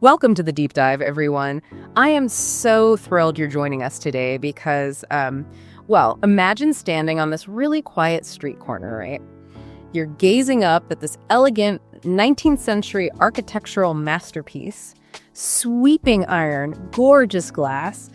Welcome to the deep dive, everyone. I am so thrilled you're joining us today because, imagine standing on this really quiet street corner, right? You're gazing up at this elegant 19th century architectural masterpiece, sweeping iron, gorgeous glass.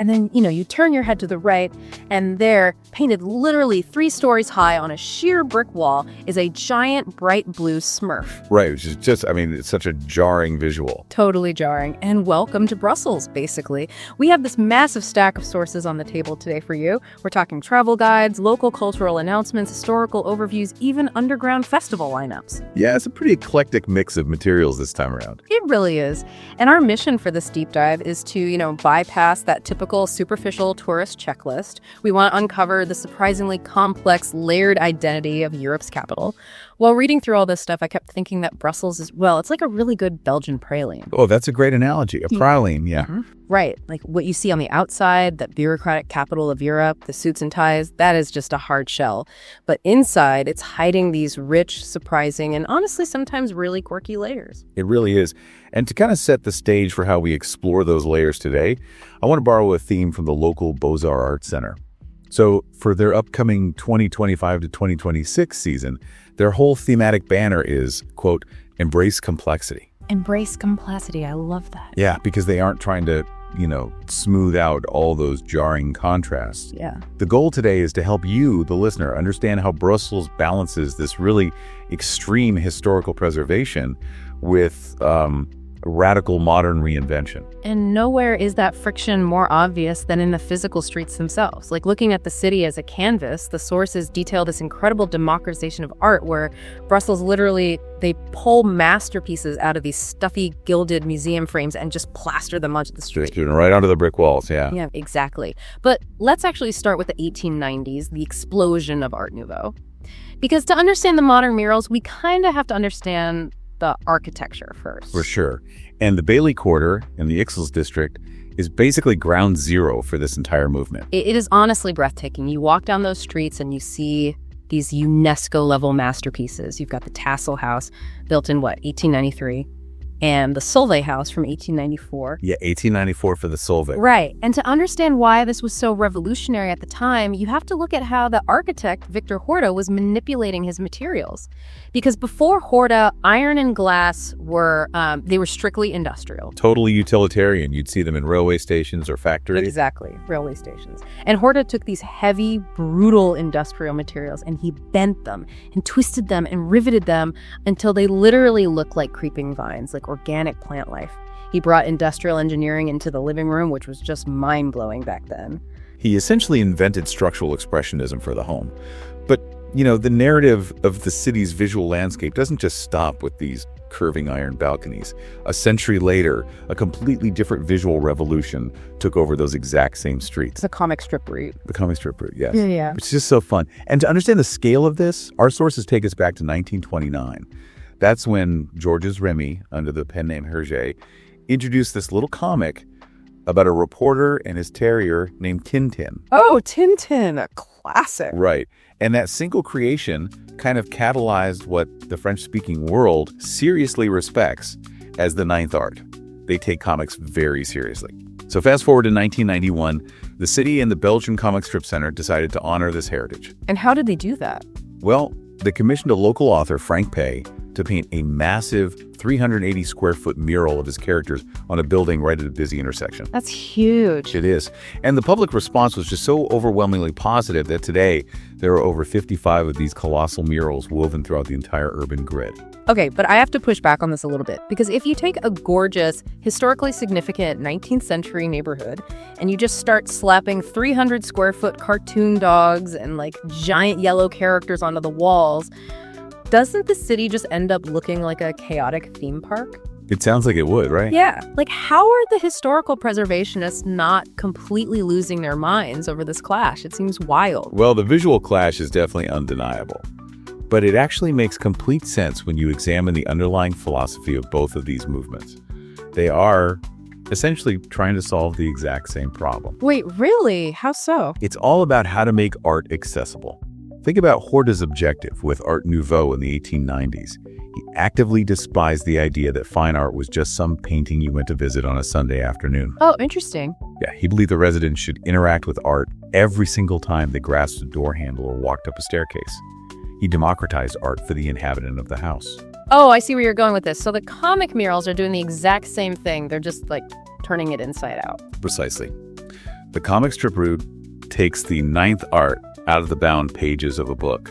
And then, you turn your head to the right, and there, painted literally 3 stories high on a sheer brick wall, is a giant bright blue Smurf. Right, which is it's such a jarring visual. Totally jarring. And welcome to Brussels, basically. We have this massive stack of sources on the table today for you. We're talking travel guides, local cultural announcements, historical overviews, even underground festival lineups. Yeah, it's a pretty eclectic mix of materials this time around. It really is. And our mission for this deep dive is to, bypass that typical superficial tourist checklist. We want to uncover the surprisingly complex, layered identity of Europe's capital. While reading through all this stuff, I kept thinking that Brussels is, it's like a really good Belgian praline. Oh, that's a great analogy. A praline, yeah. Mm-hmm. Right. Like what you see on the outside, that bureaucratic capital of Europe, the suits and ties, that is just a hard shell. But inside, it's hiding these rich, surprising, and honestly, sometimes really quirky layers. It really is. And to kind of set the stage for how we explore those layers today, I want to borrow a theme from the local Beaux-Arts Art Center. So for their upcoming 2025 to 2026 season, their whole thematic banner is, quote, embrace complexity. Embrace complexity. I love that. Yeah, because they aren't trying to smooth out all those jarring contrasts. Yeah. The goal today is to help you, the listener, understand how Brussels balances this really extreme historical preservation with radical modern reinvention. And nowhere is that friction more obvious than in the physical streets themselves. Like looking at the city as a canvas, the sources detail this incredible democratization of art where Brussels literally, they pull masterpieces out of these stuffy gilded museum frames and just plaster them onto the street. Just right onto the brick walls, yeah. Yeah, exactly. But let's actually start with the 1890s, the explosion of Art Nouveau. Because to understand the modern murals, we kind of have to understand the architecture first. For sure. And the Bailey Quarter in the Ixelles district is basically ground zero for this entire movement. It is honestly breathtaking. You walk down those streets and you see these UNESCO-level masterpieces. You've got the Tassel House, built in, 1893? And the Solvay House from 1894. Yeah, 1894 for the Solvay. Right. And to understand why this was so revolutionary at the time, you have to look at how the architect, Victor Horta, was manipulating his materials. Because before Horta, iron and glass were strictly industrial. Totally utilitarian. You'd see them in railway stations or factories. Exactly, railway stations. And Horta took these heavy, brutal industrial materials and he bent them and twisted them and riveted them until they literally looked like creeping vines, like organic plant life. He brought industrial engineering into the living room, which was just mind-blowing back then. He essentially invented structural expressionism for the home. But, the narrative of the city's visual landscape doesn't just stop with these curving iron balconies. A century later, a completely different visual revolution took over those exact same streets. The comic strip route. The comic strip route, yes. Yeah. It's just so fun. And to understand the scale of this, our sources take us back to 1929. That's when Georges Remy, under the pen name Hergé, introduced this little comic about a reporter and his terrier named Tintin. Oh, Tintin, a classic. Right. And that single creation kind of catalyzed what the French-speaking world seriously respects as the ninth art. They take comics very seriously. So fast forward to 1991, the city and the Belgian Comic Strip Center decided to honor this heritage. And how did they do that? Well, they commissioned a local author, Frank Pay, to paint a massive 380-square-foot mural of his characters on a building right at a busy intersection. That's huge. It is. And the public response was just so overwhelmingly positive that today there are over 55 of these colossal murals woven throughout the entire urban grid. Okay, but I have to push back on this a little bit, because if you take a gorgeous, historically significant 19th century neighborhood and you just start slapping 300-square-foot cartoon dogs and giant yellow characters onto the walls, doesn't the city just end up looking like a chaotic theme park? It sounds like it would, right? Yeah. How are the historical preservationists not completely losing their minds over this clash? It seems wild. Well, the visual clash is definitely undeniable. But it actually makes complete sense when you examine the underlying philosophy of both of these movements. They are essentially trying to solve the exact same problem. Wait, really? How so? It's all about how to make art accessible. Think about Horta's objective with Art Nouveau in the 1890s. He actively despised the idea that fine art was just some painting you went to visit on a Sunday afternoon. Oh, interesting. Yeah, he believed the residents should interact with art every single time they grasped a door handle or walked up a staircase. He democratized art for the inhabitant of the house. Oh, I see where you're going with this. So the comic murals are doing the exact same thing. They're just like turning it inside out. Precisely. The comic strip route takes the ninth art out of the bound pages of a book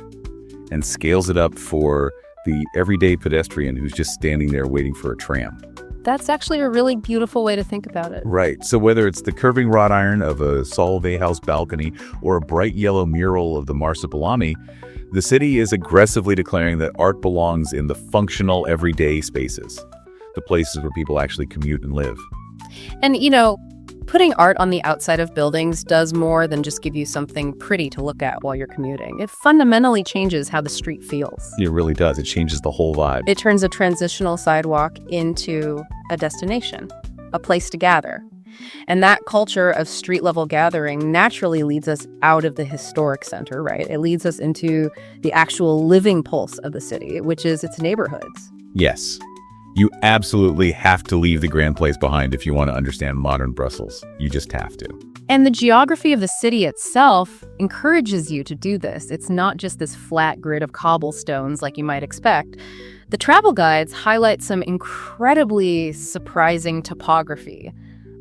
and scales it up for the everyday pedestrian who's just standing there waiting for a tram. That's actually a really beautiful way to think about it. Right. So whether it's the curving wrought iron of a Solvay house balcony or a bright yellow mural of the Marsupilami, the city is aggressively declaring that art belongs in the functional everyday spaces, the places where people actually commute and live. And, putting art on the outside of buildings does more than just give you something pretty to look at while you're commuting. It fundamentally changes how the street feels. It really does. It changes the whole vibe. It turns a transitional sidewalk into a destination, a place to gather. And that culture of street-level gathering naturally leads us out of the historic center, right? It leads us into the actual living pulse of the city, which is its neighborhoods. Yes. You absolutely have to leave the Grand Place behind if you want to understand modern Brussels. You just have to. And the geography of the city itself encourages you to do this. It's not just this flat grid of cobblestones like you might expect. The travel guides highlight some incredibly surprising topography,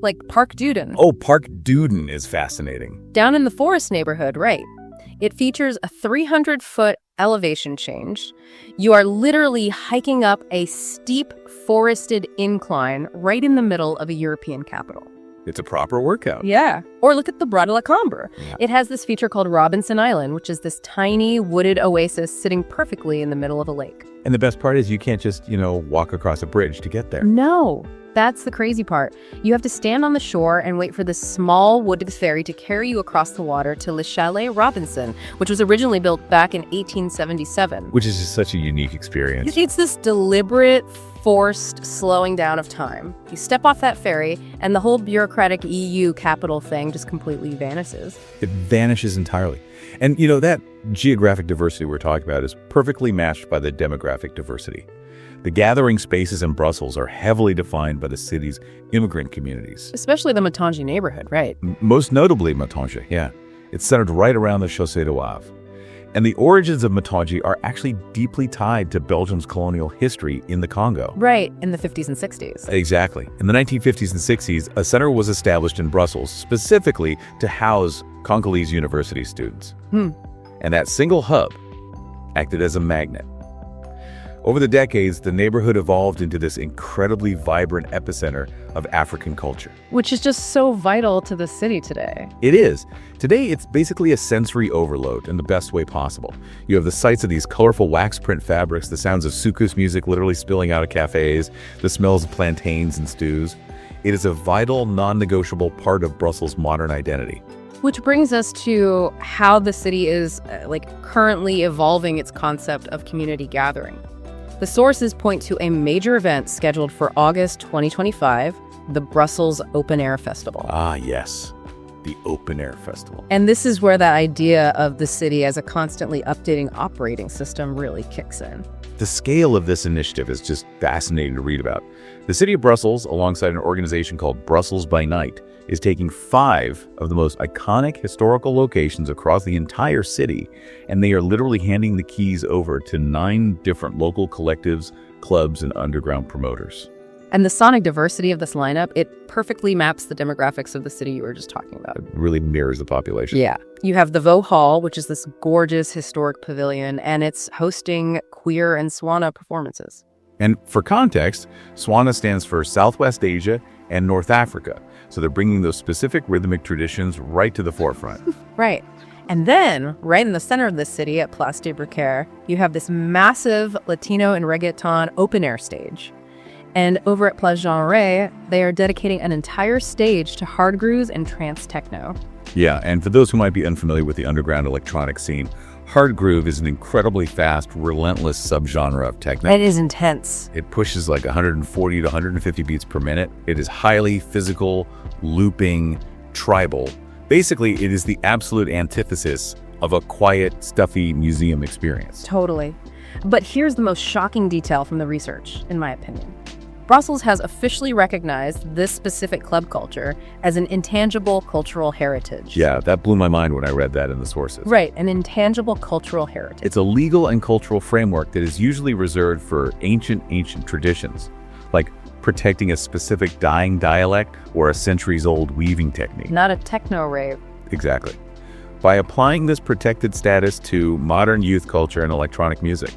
like Park Duden. Oh, Park Duden is fascinating. Down in the forest neighborhood, right. It features a 300-foot elevation change. You are literally hiking up a steep forested incline right in the middle of a European capital. It's a proper workout. Yeah. Or look at the Bras de la Cambre. Yeah. It has this feature called Robinson Island, which is this tiny wooded oasis sitting perfectly in the middle of a lake. And the best part is you can't just, walk across a bridge to get there. No. That's the crazy part. You have to stand on the shore and wait for this small wooded ferry to carry you across the water to Le Chalet Robinson, which was originally built back in 1877. Which is just such a unique experience. It's this deliberate, forced slowing down of time. You step off that ferry, and the whole bureaucratic EU capital thing just completely vanishes. It vanishes entirely. And, that geographic diversity we're talking about is perfectly matched by the demographic diversity. The gathering spaces in Brussels are heavily defined by the city's immigrant communities. Especially the Matangi neighborhood, right? Most notably Matangi, yeah. It's centered right around the Chaussée de Wavre. And the origins of Matangi are actually deeply tied to Belgium's colonial history in the Congo. Right, in the 50s and 60s. Exactly. In the 1950s and 60s, a center was established in Brussels specifically to house Congolese university students. And that single hub acted as a magnet. Over the decades, the neighborhood evolved into this incredibly vibrant epicenter of African culture. Which is just so vital to the city today. It is. Today, it's basically a sensory overload in the best way possible. You have the sights of these colorful wax print fabrics, the sounds of soukous music literally spilling out of cafes, the smells of plantains and stews. It is a vital, non-negotiable part of Brussels' modern identity. Which brings us to how the city is currently evolving its concept of community gathering. The sources point to a major event scheduled for August 2025, the Brussels Open Air Festival. Ah, yes, the Open Air Festival. And this is where that idea of the city as a constantly updating operating system really kicks in. The scale of this initiative is just fascinating to read about. The city of Brussels, alongside an organization called Brussels by Night, is taking 5 of the most iconic historical locations across the entire city, and they are literally handing the keys over to 9 different local collectives, clubs, and underground promoters. And the sonic diversity of this lineup, it perfectly maps the demographics of the city you were just talking about. It really mirrors the population. Yeah. You have the Vaux Hall, which is this gorgeous historic pavilion, and it's hosting queer and Swana performances. And for context, Swana stands for Southwest Asia and North Africa. So they're bringing those specific rhythmic traditions right to the forefront. Right. And then, right in the center of the city at Place de Bricaire, you have this massive Latino and reggaeton open-air stage. And over at Place Jean Rey, they are dedicating an entire stage to hard grooves and trance techno. Yeah, and for those who might be unfamiliar with the underground electronic scene, hard groove is an incredibly fast, relentless subgenre of techno. It is intense. It pushes like 140 to 150 beats per minute. It is highly physical, looping, tribal. Basically, it is the absolute antithesis of a quiet, stuffy museum experience. Totally. But here's the most shocking detail from the research, in my opinion. Brussels has officially recognized this specific club culture as an intangible cultural heritage. Yeah, that blew my mind when I read that in the sources. Right, an intangible cultural heritage. It's a legal and cultural framework that is usually reserved for ancient traditions, like protecting a specific dyeing dialect or a centuries-old weaving technique. Not a techno-rave. Exactly. By applying this protected status to modern youth culture and electronic music,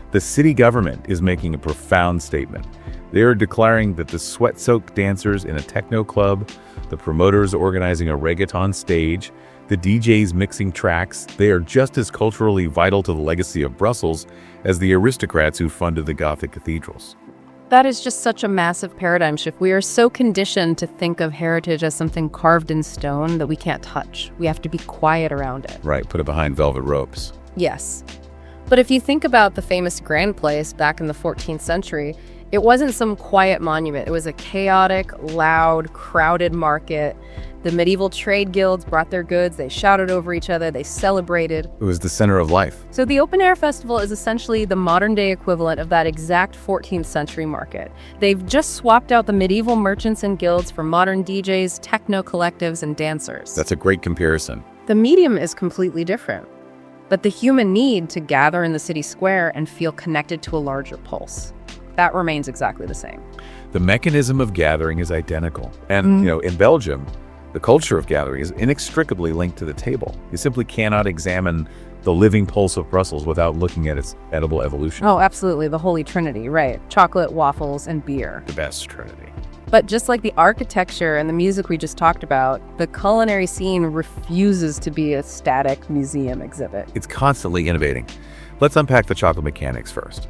the city government is making a profound statement. They are declaring that the sweat-soaked dancers in a techno club, the promoters organizing a reggaeton stage, the DJs mixing tracks, they are just as culturally vital to the legacy of Brussels as the aristocrats who funded the Gothic cathedrals. That is just such a massive paradigm shift. We are so conditioned to think of heritage as something carved in stone that we can't touch. We have to be quiet around it. Right, put it behind velvet ropes. Yes. But if you think about the famous Grand Place back in the 14th century, it wasn't some quiet monument. It was a chaotic, loud, crowded market. The medieval trade guilds brought their goods, they shouted over each other, they celebrated. It was the center of life. So the Open Air Festival is essentially the modern-day equivalent of that exact 14th century market. They've just swapped out the medieval merchants and guilds for modern DJs, techno collectives, and dancers. That's a great comparison. The medium is completely different, but the human need to gather in the city square and feel connected to a larger pulse, that remains exactly the same. The mechanism of gathering is identical. And, in Belgium, the culture of gathering is inextricably linked to the table. You simply cannot examine the living pulse of Brussels without looking at its edible evolution. Oh, absolutely. The Holy Trinity, right. Chocolate, waffles, and beer. The best trinity. But just like the architecture and the music we just talked about, the culinary scene refuses to be a static museum exhibit. It's constantly innovating. Let's unpack the chocolate mechanics first.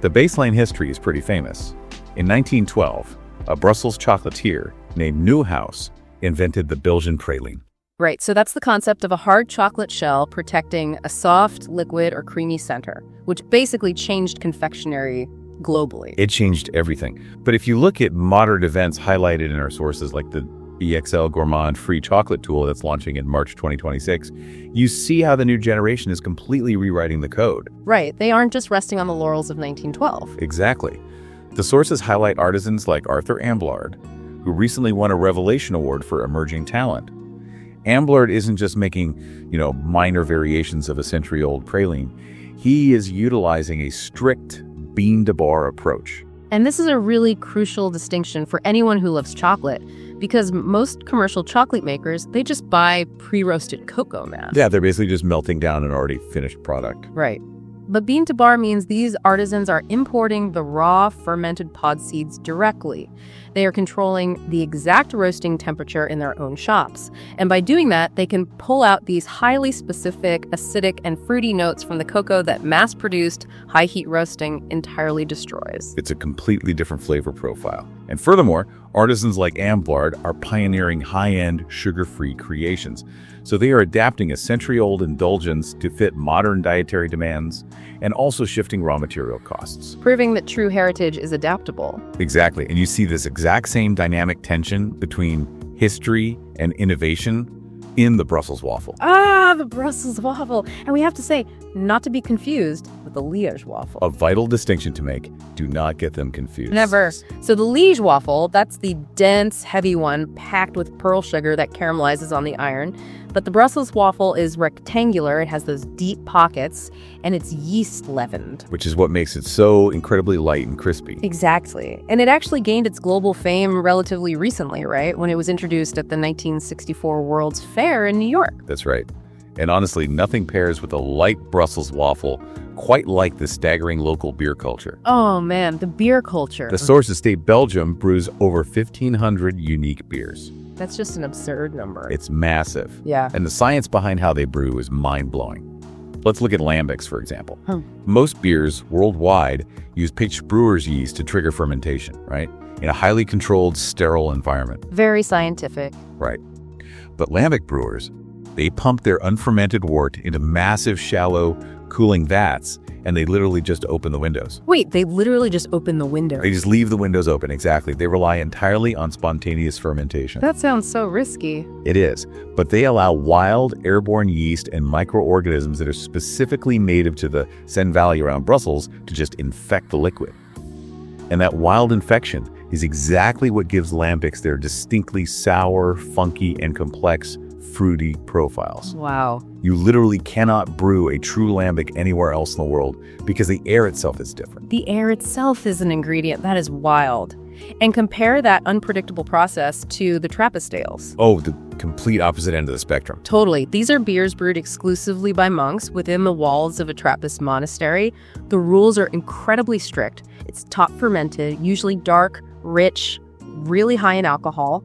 The baseline history is pretty famous. In 1912, a Brussels chocolatier named Neuhaus invented the Belgian praline. Right, so that's the concept of a hard chocolate shell protecting a soft, liquid, or creamy center, which basically changed confectionery globally. It changed everything. But if you look at modern events highlighted in our sources, like the EXL Gourmand free chocolate tool that's launching in March 2026, you see how the new generation is completely rewriting the code. Right, they aren't just resting on the laurels of 1912. Exactly. The sources highlight artisans like Arthur Amblard, who recently won a Revelation Award for emerging talent. Amblard isn't just making, minor variations of a century-old praline. He is utilizing a strict bean to bar approach. And this is a really crucial distinction for anyone who loves chocolate, because most commercial chocolate makers, they just buy pre-roasted cocoa mass. Yeah, they're basically just melting down an already finished product. Right. But bean to bar means these artisans are importing the raw fermented pod seeds directly. They are controlling the exact roasting temperature in their own shops. And by doing that, they can pull out these highly specific acidic and fruity notes from the cocoa that mass-produced high heat roasting entirely destroys. It's a completely different flavor profile. And furthermore, artisans like Amblard are pioneering high-end, sugar-free creations. So they are adapting a century-old indulgence to fit modern dietary demands and also shifting raw material costs. Proving that true heritage is adaptable. Exactly. And you see this exact same dynamic tension between history and innovation in the Brussels waffle. Ah, the Brussels waffle. And we have to say, not to be confused with the Liège waffle. A vital distinction to make. Do not get them confused. Never. So the Liège waffle, that's the dense, heavy one packed with pearl sugar that caramelizes on the iron. But the Brussels waffle is rectangular. It has those deep pockets, and it's yeast leavened. Which is what makes it so incredibly light and crispy. Exactly. And it actually gained its global fame relatively recently, right? When it was introduced at the 1964 World's Fair in New York. That's right. And honestly, nothing pairs with a light Brussels waffle quite like the staggering local beer culture. Oh man, the beer culture. The sources state Belgium brews over 1,500 unique beers. That's just an absurd number. It's massive. Yeah. And the science behind how they brew is mind-blowing. Let's look at lambics, for example. Most beers worldwide use pitch brewer's yeast to trigger fermentation, right? In a highly controlled, sterile environment. Very scientific. Right. But lambic brewers, they pump their unfermented wort into massive, shallow, cooling vats, and they literally just open the windows. Wait, they literally just open the window? They just leave the windows open, exactly. They rely entirely on spontaneous fermentation. That sounds so risky. It is, but they allow wild, airborne yeast and microorganisms that are specifically native to the Seine Valley around Brussels to just infect the liquid. And that wild infection is exactly what gives lambics their distinctly sour, funky, and complex fruity profiles. Wow. You literally cannot brew a true lambic anywhere else in the world because the air itself is different. The air itself is an ingredient. That is wild. And compare that unpredictable process to the Trappist ales. Oh, the complete opposite end of the spectrum. Totally. These are beers brewed exclusively by monks within the walls of a Trappist monastery. The rules are incredibly strict. It's top fermented, usually dark, rich, really high in alcohol,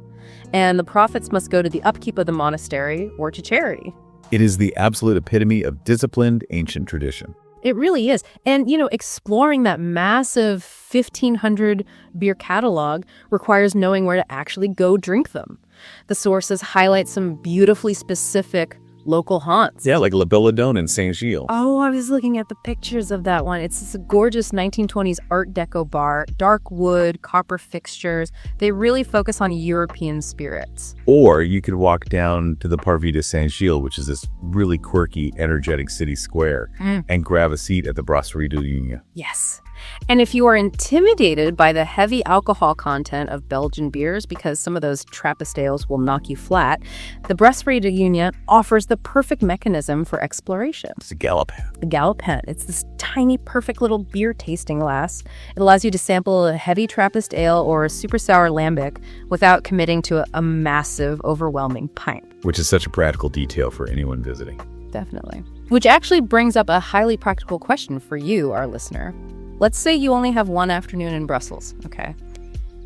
and the profits must go to the upkeep of the monastery or to charity. It is the absolute epitome of disciplined ancient tradition. It really is. And, exploring that massive 1,500 beer catalog requires knowing where to actually go drink them. The sources highlight some beautifully specific local haunts. Yeah, like La Belladone and Saint-Gilles. Oh, I was looking at the pictures of that one. It's this gorgeous 1920s Art Deco bar, dark wood, copper fixtures. They really focus on European spirits. Or you could walk down to the Parvis de Saint-Gilles, which is this really quirky, energetic city square, and grab a seat at the Brasserie de Ligne. Yes. And if you are intimidated by the heavy alcohol content of Belgian beers, because some of those Trappist ales will knock you flat, the Brasserie de Ligne offers the perfect mechanism for exploration. It's a galopin. The galopin. It's this tiny, perfect little beer tasting glass. It allows you to sample a heavy Trappist ale or a super sour lambic without committing to a massive, overwhelming pint. Which is such a practical detail for anyone visiting. Definitely. Which actually brings up a highly practical question for you, our listener. Let's say you only have one afternoon in Brussels, okay?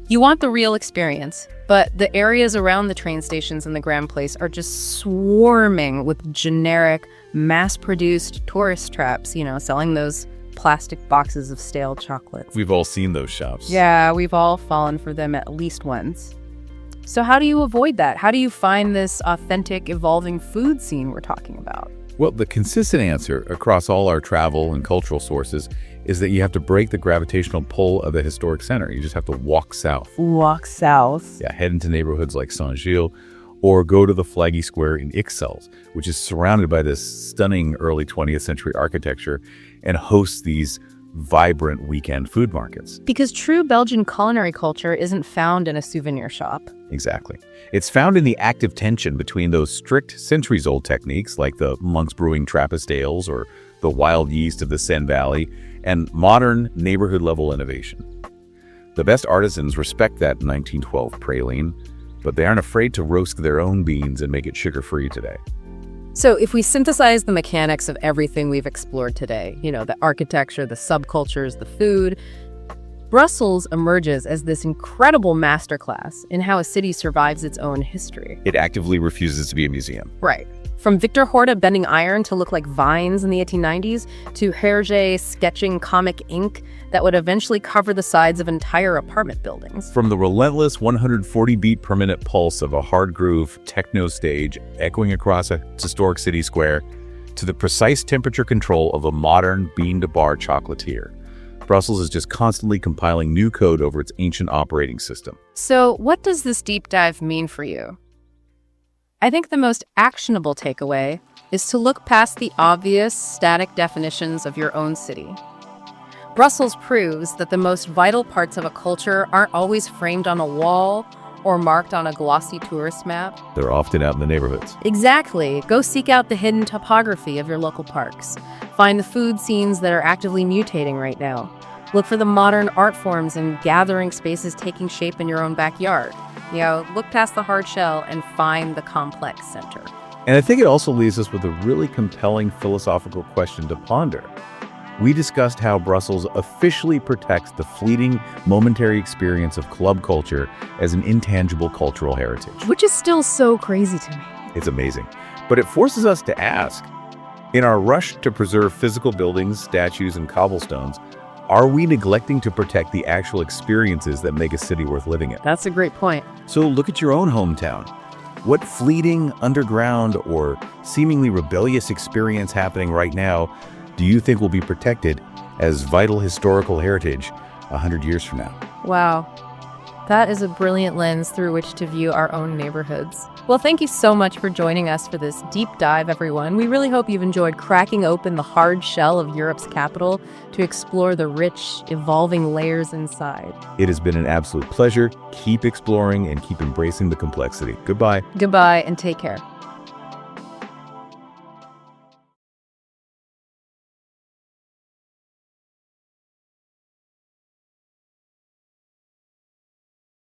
You want the real experience, but the areas around the train stations and the Grand Place are just swarming with generic, mass-produced tourist traps, selling those plastic boxes of stale chocolate. We've all seen those shops. Yeah, we've all fallen for them at least once. So how do you avoid that? How do you find this authentic, evolving food scene we're talking about? Well, the consistent answer across all our travel and cultural sources is that you have to break the gravitational pull of the historic center. You just have to walk south. Walk south. Yeah, head into neighborhoods like Saint-Gilles, or go to the flaggy square in Ixelles, which is surrounded by this stunning early 20th century architecture and hosts these vibrant weekend food markets. Because true Belgian culinary culture isn't found in a souvenir shop. Exactly. It's found in the active tension between those strict centuries-old techniques like the monks brewing Trappist ales or the wild yeast of the Seine Valley and modern neighborhood-level innovation. The best artisans respect that 1912 praline, but they aren't afraid to roast their own beans and make it sugar-free today. So if we synthesize the mechanics of everything we've explored today, the architecture, the subcultures, the food, Brussels emerges as this incredible masterclass in how a city survives its own history. It actively refuses to be a museum. Right. From Victor Horta bending iron to look like vines in the 1890s, to Hergé sketching comic ink that would eventually cover the sides of entire apartment buildings. From the relentless 140-beat per minute pulse of a hard-groove techno stage echoing across a historic city square, to the precise temperature control of a modern bean-to-bar chocolatier, Brussels is just constantly compiling new code over its ancient operating system. So what does this deep dive mean for you? I think the most actionable takeaway is to look past the obvious static definitions of your own city. Brussels proves that the most vital parts of a culture aren't always framed on a wall or marked on a glossy tourist map. They're often out in the neighborhoods. Exactly. Go seek out the hidden topography of your local parks. Find the food scenes that are actively mutating right now. Look for the modern art forms and gathering spaces taking shape in your own backyard. Look past the hard shell and find the complex center. And I think it also leaves us with a really compelling philosophical question to ponder. We discussed how Brussels officially protects the fleeting, momentary experience of club culture as an intangible cultural heritage. Which is still so crazy to me. It's amazing. But it forces us to ask, in our rush to preserve physical buildings, statues, and cobblestones, are we neglecting to protect the actual experiences that make a city worth living in? That's a great point. So look at your own hometown. What fleeting, underground, or seemingly rebellious experience happening right now do do you think will be protected as vital historical heritage 100 years from now? Wow. That is a brilliant lens through which to view our own neighborhoods. Well, thank you so much for joining us for this deep dive, everyone. We really hope you've enjoyed cracking open the hard shell of Europe's capital to explore the rich, evolving layers inside. It has been an absolute pleasure. Keep exploring and keep embracing the complexity. Goodbye. Goodbye and take care.